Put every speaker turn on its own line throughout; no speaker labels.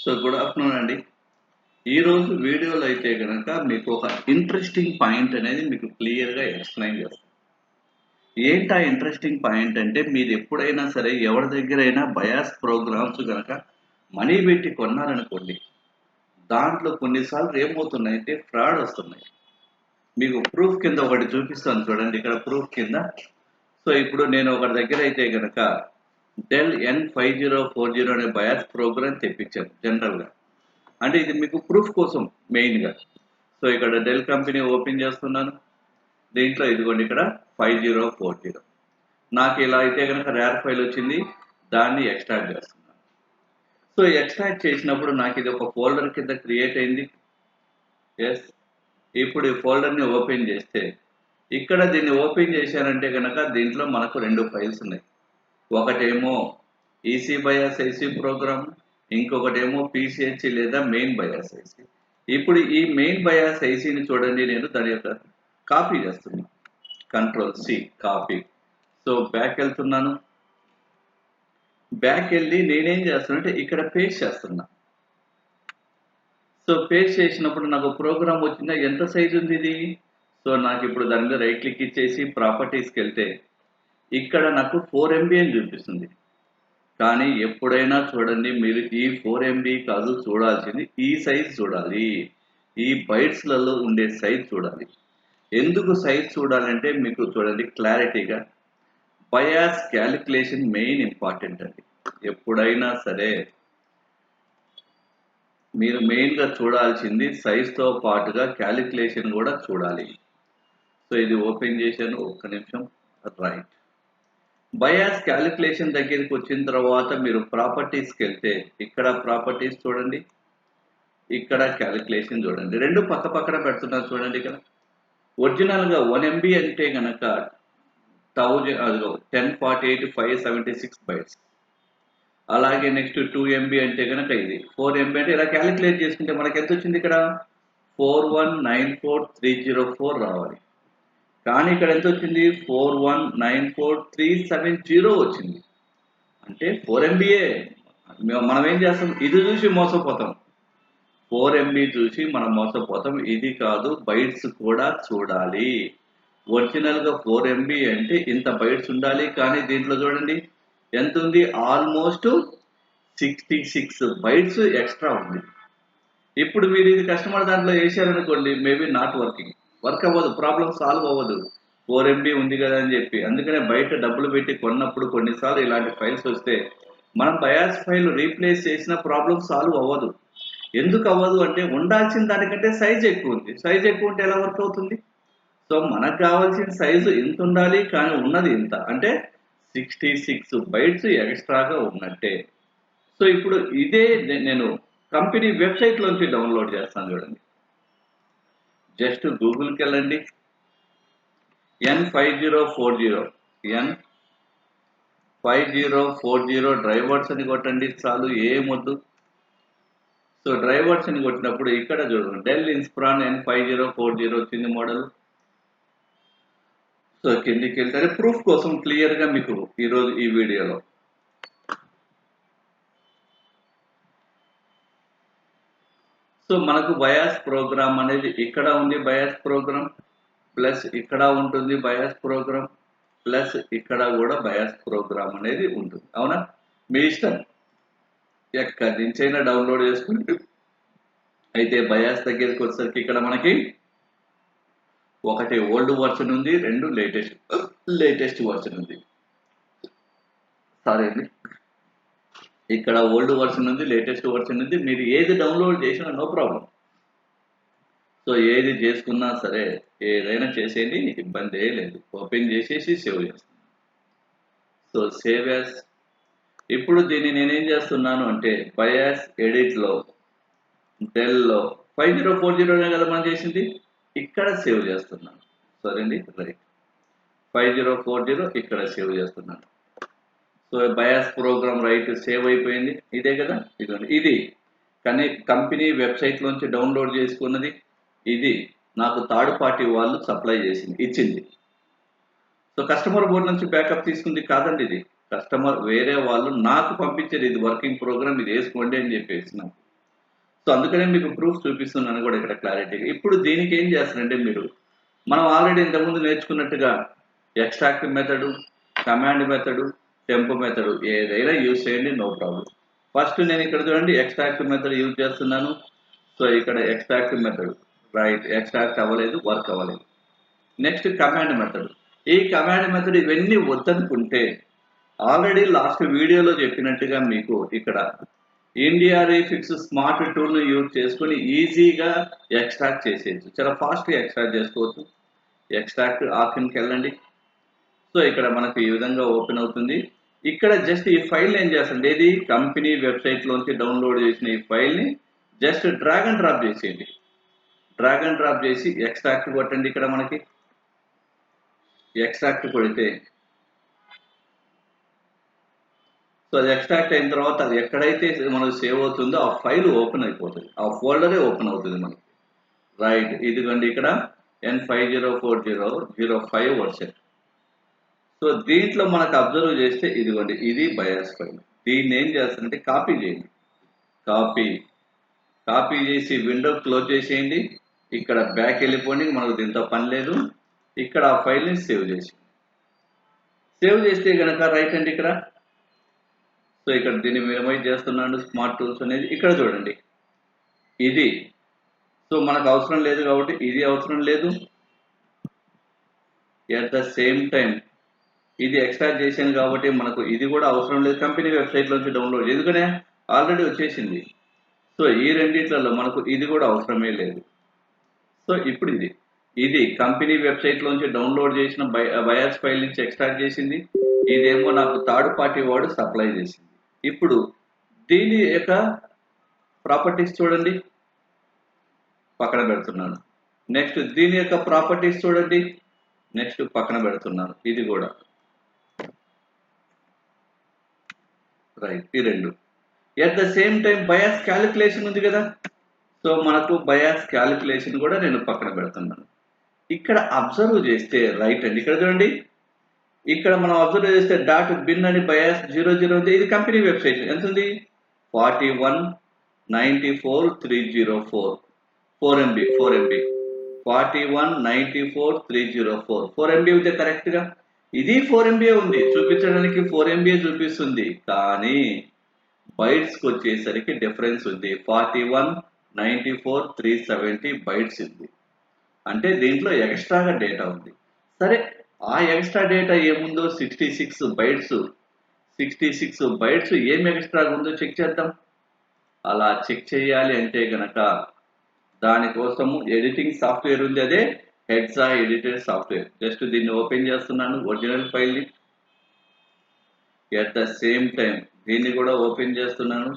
So good afternoon అండి. ఈరోజు వీడియోలో అయితే కనుక మీకు ఒక ఇంట్రెస్టింగ్ పాయింట్ అనేది మీకు క్లియర్గా ఎక్స్ప్లెయిన్ చేస్తాను. ఏంటా ఇంట్రెస్టింగ్ పాయింట్ అంటే మీరు ఎప్పుడైనా సరే ఎవరి దగ్గరైనా బయాస్ ప్రోగ్రామ్స్ కనుక మనీ పెట్టి కొన్నారనుకోండి, దాంట్లో కొన్నిసార్లు ఏమవుతున్నాయంటే ఫ్రాడ్ వస్తున్నాయి. మీకు ప్రూఫ్ కింద ఒకటి చూపిస్తాను చూడండి, ఇక్కడ ప్రూఫ్ కింద. సో ఇప్పుడు నేను ఒకటి దగ్గర అయితే కనుక డెల్ N5040 అనే బయాస్ ప్రోగ్రామ్ తెప్పించాను జనరల్గా. అంటే ఇది మీకు ప్రూఫ్ కోసం మెయిన్గా. సో ఇక్కడ డెల్ కంపెనీ ఓపెన్ చేస్తున్నాను. దీంట్లో ఇదిగోండి ఇక్కడ 5040 నాకు ఇలా అయితే కనుక ర్యార్ ఫైల్ వచ్చింది. దాన్ని ఎక్స్ట్రాక్ట్ చేస్తున్నాను. సో ఎక్స్ట్రాక్ట్ చేసినప్పుడు నాకు ఇది ఒక ఫోల్డర్ కింద క్రియేట్ అయింది. ఎస్, ఇప్పుడు ఈ ఫోల్డర్ని ఓపెన్ చేస్తే ఇక్కడ దీన్ని ఓపెన్ చేశారంటే కనుక దీంట్లో మనకు రెండు ఫైల్స్ ఉన్నాయి. ఒకటేమో ఈసీ బయాస్ ఐసి ప్రోగ్రామ్, ఇంకొకటేమో పీసీహెచ్ లేదా మెయిన్ బయాస్ ఐసి. ఇప్పుడు ఈ మెయిన్ బయాస్ ఐసిని చూడండి, నేను దాని యొక్క కాపీ చేస్తున్నాను. Ctrl+C copy. సో బ్యాక్ వెళ్తున్నాను. బ్యాక్ వెళ్ళి నేనేం చేస్తానంటే ఇక్కడ పేస్ట్ చేస్తున్నా. సో పేస్ట్ చేసినప్పుడు నాకు ప్రోగ్రామ్ వచ్చిందా, ఎంత సైజ్ ఉంది ఇది. సో నాకు ఇప్పుడు దాని మీద రైట్ క్లిక్ ఇచ్చేసి ప్రాపర్టీస్కి వెళ్తే ఇక్కడ నాకు 4 MB అని చూపిస్తుంది. కానీ ఎప్పుడైనా చూడండి, మీరు ఈ 4 MB కాదు చూడాల్సింది, ఈ సైజ్ చూడాలి. ఈ బైట్స్లలో ఉండే సైజ్ చూడాలి. ఎందుకు సైజ్ చూడాలంటే మీకు చూడండి క్లారిటీగా, బయాస్ క్యాలిక్యులేషన్ మెయిన్ ఇంపార్టెంట్ అండి. ఎప్పుడైనా సరే మీరు మెయిన్గా చూడాల్సింది సైజ్తో పాటుగా క్యాలిక్యులేషన్ కూడా చూడాలి. సో ఇది ఓపెన్ చేశాను, ఒక్క నిమిషం. రైట్, బయాస్ క్యాలిక్యులేషన్ దగ్గరికి వచ్చిన తర్వాత మీరు ప్రాపర్టీస్కి వెళ్తే ఇక్కడ ప్రాపర్టీస్ చూడండి, ఇక్కడ క్యాలిక్యులేషన్ చూడండి. రెండు పక్క పక్కన పెడుతున్నారు చూడండి. ఇక్కడ ఒరిజినల్గా 1 MB అంటే కనుక 1048,576 బైట్స్. అలాగే నెక్స్ట్ 2 MB అంటే కనుక ఇది 4 MB అంటే ఇలా క్యాలిక్యులేట్ చేసుకుంటే మనకి ఎంత వచ్చింది, ఇక్కడ 4194304 రావాలి. కానీ ఇక్కడ ఎంత వచ్చింది, 4194370 వచ్చింది. అంటే 4 MBయే. మనం ఏం చేస్తాం, ఇది చూసి మోసపోతాం. 4 MB చూసి మనం మోసపోతాం. ఇది కాదు, బైట్స్ కూడా చూడాలి. ఒరిజినల్గా 4 MB అంటే ఇంత బైట్స్ ఉండాలి. కానీ దీంట్లో చూడండి ఎంత ఉంది, ఆల్మోస్ట్ 66 బైట్స్ ఎక్స్ట్రా ఉంది. ఇప్పుడు మీరు ఇది కస్టమర్ దాంట్లో వేసారనుకోండి, మేబీ నాట్ వర్క్ అవ్వదు, ప్రాబ్లం సాల్వ్ అవ్వదు. 4 MB ఉంది కదా అని చెప్పి. అందుకనే బయట డబ్బులు పెట్టి కొన్నప్పుడు కొన్నిసార్లు ఇలాంటి ఫైల్స్ వస్తే మనం బయాస్ ఫైల్ రీప్లేస్ చేసిన ప్రాబ్లం సాల్వ్ అవ్వదు. ఎందుకు అవ్వదు అంటే ఉండాల్సిన దానికంటే సైజ్ ఎక్కువ ఉంది. సైజ్ ఎక్కువ ఉంటే ఎలా వర్క్ అవుతుంది. సో మనకు కావాల్సిన సైజు ఇంత ఉండాలి, కానీ ఉన్నది ఇంత, అంటే 66 బైట్స్ ఎక్స్ట్రాగా ఉన్నట్టే. సో ఇప్పుడు ఇదే నేను కంపెనీ వెబ్సైట్లోంచి డౌన్లోడ్ చేస్తాను చూడండి. జస్ట్ గూగుల్కి వెళ్ళండి, N5040 డ్రైవర్స్ అని కొట్టండి చాలు, ఏమొద్దు. సో డ్రైవర్స్ అని కొట్టినప్పుడు ఇక్కడ చూడండి డెల్ ఇన్స్ప్రాన్ N5040 వచ్చింది మోడల్. సో కిందికి వెళ్తే ప్రూఫ్ కోసం క్లియర్గా మీకు ఈరోజు ఈ వీడియోలో సో మనకు బయాస్ ప్రోగ్రామ్ అనేది ఇక్కడ ఉంది. బయాస్ ప్రోగ్రామ్ ప్లస్ ఇక్కడ ఉంటుంది బయాస్ ప్రోగ్రామ్ ప్లస్ ఇక్కడ కూడా బయాస్ ప్రోగ్రామ్ అనేది ఉంటుంది. అవునా, మీ ఇష్టం, ఎక్కడి నుంచైనా డౌన్లోడ్ చేసుకుంటే. అయితే బయాస్ దగ్గరికి వచ్చేసరికి ఇక్కడ మనకి ఒకటి ఓల్డ్ వర్షన్ ఉంది, రెండు లేటెస్ట్ వర్షన్ ఉంది. సారీ అండి, ఇక్కడ ఓల్డ్ వర్షన్ ఉంది, లేటెస్ట్ వర్షన్ ఉంది. మీరు ఏది డౌన్లోడ్ చేసినా నో ప్రాబ్లం. సో ఏది చేసుకున్నా సరే, ఏదైనా చేసేది ఇబ్బంది లేదు. ఓపెన్ చేసేసి సేవ్ చేస్తాను. So save as. ఇప్పుడు దీన్ని నేనేం చేస్తున్నాను అంటే బయాస్ ఎడిట్లో డెల్లో 5040 కదా మనం చేసింది, ఇక్కడ సేవ్ చేస్తున్నాను. సరే అండి, రైట్, 5040 ఇక్కడ సేవ్ చేస్తున్నాను. So bias program right save అయిపోయింది. ఇదే కదా, ఇదండి. ఇది కానీ కంపెనీ వెబ్సైట్లోంచి డౌన్లోడ్ చేసుకున్నది. ఇది నాకు థర్డ్ పార్టీ వాళ్ళు సప్లై ఇచ్చింది. సో కస్టమర్ బోర్డు నుంచి బ్యాకప్ తీసుకుంది కాదండి, ఇది కస్టమర్ వేరే వాళ్ళు నాకు పంపించారు. ఇది వర్కింగ్ ప్రోగ్రామ్, ఇది వేసుకోండి అని చెప్పేసి నాకు. సో అందుకనే మీకు ప్రూఫ్ చూపిస్తున్నాను కూడా ఇక్కడ క్లారిటీగా. ఇప్పుడు దీనికి ఏం చేస్తారంటే మీరు మనం ఆల్రెడీ ఇంతకుముందు నేర్చుకున్నట్టుగా extract method, command method, temp method ఏదైనా యూజ్ చేయండి, నో ప్రాబ్లం. ఫస్ట్ నేను ఇక్కడ చూడండి ఎక్స్ట్రాక్ట్ మెథడ్ యూజ్ చేస్తున్నాను. సో ఇక్కడ ఎక్స్ట్రాక్ట్ మెథడ్ రైట్, ఎక్స్ట్రాక్ట్ అవ్వలేదు, వర్క్ అవ్వలేదు. Next command method. ఈ కమాండ్ మెథడ్ ఇవన్నీ వద్దనుకుంటే ఆల్రెడీ లాస్ట్ వీడియోలో చెప్పినట్టుగా మీకు ఇక్కడ ఇండియా రీఫిక్స్ స్మార్ట్ టూల్ని యూజ్ చేసుకొని ఈజీగా ఎక్స్ట్రాక్ట్ చేసేయచ్చు, చాలా ఫాస్ట్గా ఎక్స్ట్రాక్ట్ చేసుకోవచ్చు. ఎక్స్ట్రాక్ట్ ఆప్షన్కి వెళ్ళండి. సో ఇక్కడ మనకు ఈ విధంగా ఓపెన్ అవుతుంది. ఇక్కడ జస్ట్ ఈ ఫైల్ ఏం చేస్తుంది, ఏది కంపెనీ వెబ్సైట్లోంచి డౌన్లోడ్ చేసిన ఈ ఫైల్ని జస్ట్ డ్రాగ్ అండ్ డ్రాప్ చేసేయండి. డ్రాగ్ అండ్ డ్రాప్ చేసి ఎక్స్ట్రాక్ట్ కొట్టండి. ఇక్కడ మనకి ఎక్స్ట్రాక్ట్ కొడితే సో అది ఎక్స్ట్రాక్ట్ అయిన తర్వాత అది ఎక్కడైతే మనకు సేవ్ అవుతుందో ఆ ఫైల్ ఓపెన్ అయిపోతుంది, ఆ ఫోల్డరే ఓపెన్ అవుతుంది మనకి. రైట్, ఇదిగోండి ఇక్కడ N504005 వర్షన్. సో దీంట్లో మనకు అబ్జర్వ్ చేస్తే ఇదిగోండి ఇది బయాస్ ఫైల్. దీన్ని ఏం చేస్తారంటే కాపీ చేయండి. కాపీ చేసి విండో క్లోజ్ చేసేయండి. ఇక్కడ బ్యాక్ వెళ్ళిపోండి, మనకు దీంతో పని లేదు. ఇక్కడ ఆ ఫైల్ని సేవ్ చేస్తే కనుక రైట్ అండి ఇక్కడ. సో ఇక్కడ దీన్ని మినిమైజ్ చేస్తున్నాను, స్మార్ట్ టూల్స్ అనేది ఇక్కడ చూడండి ఇది. సో మనకు అవసరం లేదు కాబట్టి ఇది అవసరం లేదు. ఎట్ ద సేమ్ టైం ఇది ఎక్స్ట్రాక్ట్ చేశాను కాబట్టి మనకు ఇది కూడా అవసరం లేదు, కంపెనీ వెబ్సైట్లోంచి డౌన్లోడ్, ఎందుకనే ఆల్రెడీ వచ్చేసింది. సో ఈ రెండిట్లలో మనకు ఇది కూడా అవసరమే లేదు. సో ఇప్పుడు ఇది కంపెనీ వెబ్సైట్లోంచి డౌన్లోడ్ చేసిన బయాస్ ఫైల్ నుంచి ఎక్స్ట్రాక్ట్ చేసింది. ఇదేమో నాకు థర్డ్ పార్టీ వాడు సప్లై చేసింది. ఇప్పుడు దీని యొక్క ప్రాపర్టీస్ చూడండి, పక్కన పెడుతున్నాను. నెక్స్ట్ దీని యొక్క ప్రాపర్టీస్ చూడండి, నెక్స్ట్ పక్కన పెడుతున్నాను. ఇది కూడా రైట్, ఈ రెండు. At the same time bias calculation ఉంది కదా, సో మనకు బయాస్ క్యాలిక్యులేషన్ కూడా నేను పక్కన పెడుతున్నాను. ఇక్కడ అబ్జర్వ్ చేస్తే రైట్ అండి, ఇక్కడ చూడండి, ఇక్కడ మనం అబ్జర్వ్ చేస్తే డాట్ బిన్ అని బయాస్ 00 ఉంది. ఇది కంపెనీ వెబ్సైట్. ఎంత ఉంది? 4194304 4MB 4194304 4MB ఉంది కరెక్ట్గా. ఇది 4MB ఉంది, చూపించడానికి 4MB చూపిస్తుంది, కానీ బైట్స్కి వచ్చేసరికి డిఫరెన్స్ ఉంది. 4194370 బైట్స్ ఉంది, అంటే దీంట్లో ఎక్స్ట్రాగా డేటా ఉంది. సరే, ఆ ఎక్స్ట్రా డేటా ఏముందో 66 బైట్స్. 66 బైట్స్ ఏం ఎక్స్ట్రాగా ఉందో చెక్ చేద్దాం. అలా చెక్ చేయాలి అంటే గనక దానికోసము ఎడిటింగ్ సాఫ్ట్వేర్ ఉంది, అదే హెడ్సా ఎడిటర్ సాఫ్ట్వేర్. జస్ట్ దీన్ని ఓపెన్ చేస్తున్నాను, ఒరిజినల్ ఫైల్ని. ఎట్ ద సేమ్ టైం దీన్ని కూడా ఓపెన్ చేస్తున్నాను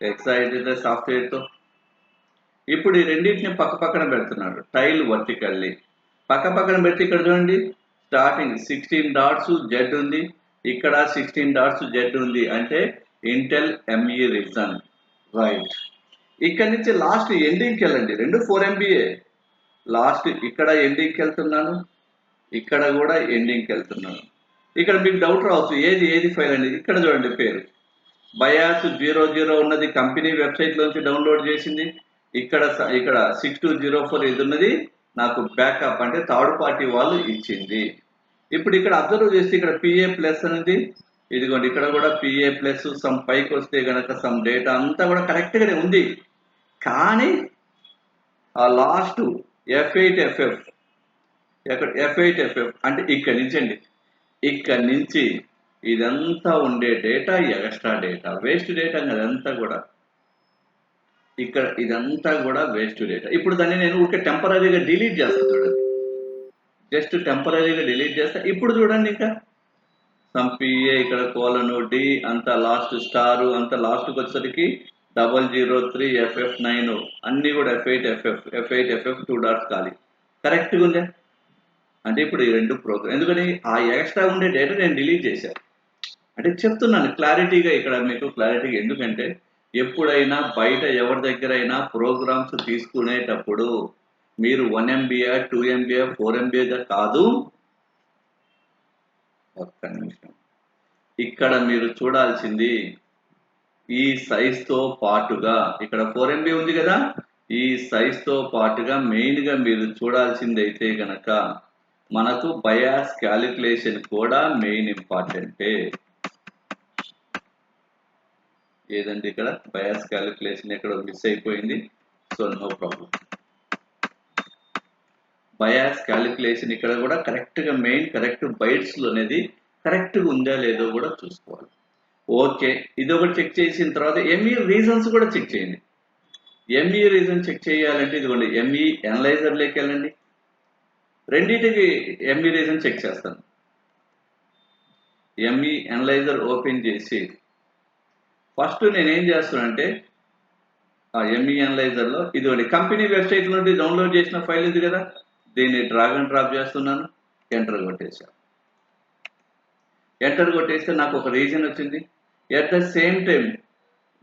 హెడ్సా ఎడిటర్ సాఫ్ట్వేర్తో. ఇప్పుడు ఈ రెండింటిని పక్కన పెడుతున్నాడు, టైల్ వర్టికల్లీ పక్కన పెడితే ఇక్కడ చూడండి స్టార్టింగ్ 16 డాట్స్ జెడ్ ఉంది, ఇక్కడ 16 డాట్స్ జెడ్ ఉంది, అంటే ఇంటెల్ ఎంఈ రీజన్. రైట్, ఇక్కడ నుంచి లాస్ట్ ఎండింగ్కి వెళ్ళండి, రెండు 4MBA. లాస్ట్ ఇక్కడ ఎండింగ్కి వెళ్తున్నాను, ఇక్కడ కూడా ఎండింగ్కి వెళ్తున్నాను. ఇక్కడ మీకు డౌట్ రావచ్చు, ఏది ఫైల్ అండి. ఇక్కడ చూడండి పేరు బయాస్ 00 ఉన్నది, కంపెనీ వెబ్సైట్లోంచి డౌన్లోడ్ చేసింది. ఇక్కడ 6204 ఇది ఉన్నది నాకు బ్యాకప్, అంటే థర్డ్ పార్టీ వాళ్ళు ఇచ్చింది. ఇప్పుడు ఇక్కడ అబ్జర్వ్ చేస్తే ఇక్కడ PA ప్లస్ అనేది, ఇదిగోండి ఇక్కడ కూడా PA ప్లస్ సమ్ పైకి వస్తే కనుక సమ్ డేటా అంతా కూడా కరెక్ట్గానే ఉంది. కానీ ఆ లాస్ట్ F8FF ఎక్కడ F8FF అంటే ఇక్కడి నుంచి అండి, ఇక్కడి నుంచి ఇదంతా ఉండే data extra data, waste data అదంతా కూడా. ఇక్కడ ఇదంతా కూడా వేస్ట్ డేటా. ఇప్పుడు దాన్ని నేను ఊరికే టెంపరీగా డిలీట్ చేస్తాను చూడండి, జస్ట్ టెంపరీగా డిలీట్ చేస్తా. ఇప్పుడు చూడండి ఇంకా సమ్ PA ఇక్కడ కోలను D అంతా లాస్ట్ స్టారు అంతా లాస్ట్కి వచ్చేసరికి 003FF9 అన్నీ కూడా F8FF 2 డాట్స్ ఖాళీ. కరెక్ట్గా ఉందా? అంటే ఇప్పుడు ఈ రెండు ప్రోగ్రామ్, ఎందుకని ఆ ఎక్స్ట్రా ఉండే డేటా నేను డిలీట్ చేశాను. అంటే చెప్తున్నాను క్లారిటీగా, ఇక్కడ మీకు క్లారిటీగా. ఎందుకంటే ఎప్పుడైనా బయట ఎవరి దగ్గర అయినా ప్రోగ్రామ్స్ తీసుకునేటప్పుడు మీరు 1MB 2MB 4MB కాదు, ఒక్క నిమిషం, ఇక్కడ మీరు చూడాల్సింది ఈ సైజ్ తో పాటుగా ఇక్కడ 4 MB ఉంది కదా, ఈ సైజ్ తో పాటుగా మెయిన్ గా మీరు చూడాల్సింది అయితే గనక మనకు బయాస్ క్యాలిక్యులేషన్ కూడా మెయిన్ ఇంపార్టెంటే. ఏదండి ఇక్కడ బయాస్ క్యాలిక్యులేషన్ ఎక్కడ మిస్ అయిపోయింది, so no problem. Bias calculation ఇక్కడ కూడా కరెక్ట్ గా మెయిన్ కరెక్ట్ బైట్స్ లో అనేది కరెక్ట్ గా ఉందా లేదో కూడా చూసుకోవాలి. ఓకే, ఇది ఒకటి చెక్ చేసిన తర్వాత ఎంఈ రీజన్స్ కూడా చెక్ చేయండి. ఎంఈ రీజన్ చెక్ చేయాలంటే ఇదిగోండి ఎంఈ అనలైజర్ లోకి వెళ్ళండి. రెండింటికి ఎంఈ రీజన్ చెక్ చేస్తాను. ఎంఈ అనలైజర్ ఓపెన్ చేసి ఫస్ట్ నేనేం చేస్తానంటే ఆ ఎంఈ అనలైజర్ లో ఇదిగోండి కంపెనీ వెబ్సైట్ నుండి డౌన్లోడ్ చేసిన ఫైల్ ఉంది కదా, దీన్ని డ్రాగ్ అండ్ డ్రాప్ చేస్తున్నాను, ఎంటర్ కొట్టేసా. ఎంటర్ కొట్టేస్తే నాకు ఒక రీజన్ వచ్చింది. ఎట్ ద సేమ్ టైం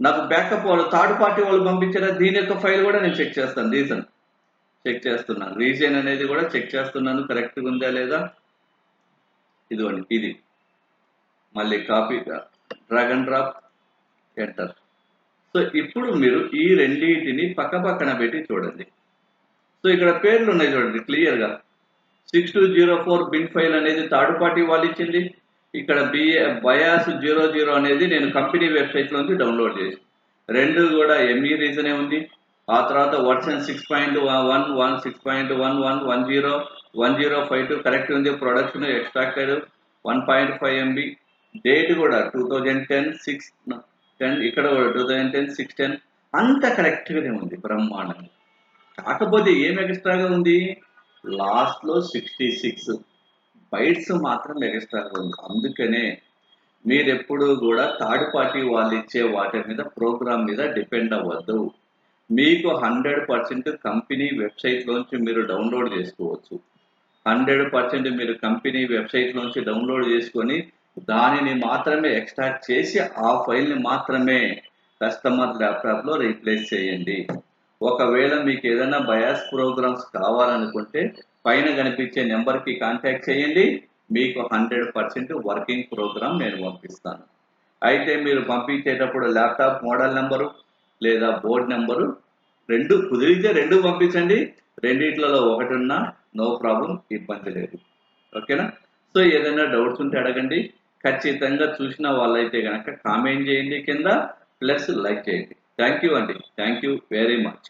నాకు బ్యాకప్ వాళ్ళు థర్డ్ పార్టీ వాళ్ళు పంపించారా దీని యొక్క ఫైల్ కూడా నేను చెక్ చేస్తాను. రీజన్ చెక్ చేస్తున్నాను, రీజన్ అనేది కూడా చెక్ చేస్తున్నాను కరెక్ట్గా ఉందా లేదా. ఇదిగోండి ఇది మళ్ళీ copy drag and drop enter. So ఇప్పుడు మీరు ఈ రెండింటిని పక్క పక్కన పెట్టి చూడండి. సో ఇక్కడ పేర్లు ఉన్నాయి చూడండి క్లియర్గా. 6204 బిన్ ఫైల్ అనేది థర్డ్ పార్టీ వాళ్ళు ఇచ్చింది. ఇక్కడ బయాస్ 00 అనేది నేను కంపెనీ వెబ్సైట్ నుంచి డౌన్లోడ్ చేసి, రెండు కూడా ఎంఈ రీజనే ఉంది. ఆ తర్వాత వర్షన్ 6.11 6.11 1052 కరెక్ట్ ఉంది. Production extracted 1.5 MB. డేట్ కూడా 2010 ఇక్కడ కూడా 2010 అంత కరెక్ట్గానే ఉంది బ్రహ్మాండంగా. కాకపోతే ఏం ఎక్స్ట్రాగా ఉంది, లాస్ట్ లో 66 బైట్స్ మాత్రం ఎక్స్ట్రాగా ఉంది. అందుకనే మీరు ఎప్పుడు కూడా థర్డ్ పార్టీ వాళ్ళు ఇచ్చే వాటి మీద ప్రోగ్రామ్ మీద డిపెండ్ అవ్వద్దు. మీకు 100% కంపెనీ వెబ్సైట్ లోంచి మీరు డౌన్లోడ్ చేసుకోవచ్చు. 100% మీరు కంపెనీ వెబ్సైట్ నుంచి డౌన్లోడ్ చేసుకొని దానిని మాత్రమే ఎక్స్ట్రాక్ట్ చేసి ఆ ఫైల్ని మాత్రమే కస్టమర్ ల్యాప్టాప్లో రీప్లేస్ చేయండి. ఒకవేళ మీకు ఏదైనా బయాస్ ప్రోగ్రామ్స్ కావాలనుకుంటే పైన కనిపించే నెంబర్కి కాంటాక్ట్ చేయండి, మీకు 100% వర్కింగ్ ప్రోగ్రామ్ నేను పంపిస్తాను. అయితే మీరు పంపించేటప్పుడు ల్యాప్టాప్ మోడల్ నెంబరు లేదా బోర్డ్ నెంబరు రెండు కుదిరితే రెండు పంపించండి. రెండిట్లలో ఒకటి ఉన్నా నో ప్రాబ్లం, ఇబ్బంది లేదు. ఓకేనా? సో ఏదైనా డౌట్స్ ఉంటే అడగండి. ఖచ్చితంగా చూసిన వాళ్ళైతే కనుక కామెంట్ చేయండి కింద, ప్లస్ లైక్ చేయండి. థ్యాంక్ యూ అండి, థ్యాంక్ యూ వెరీ మచ్.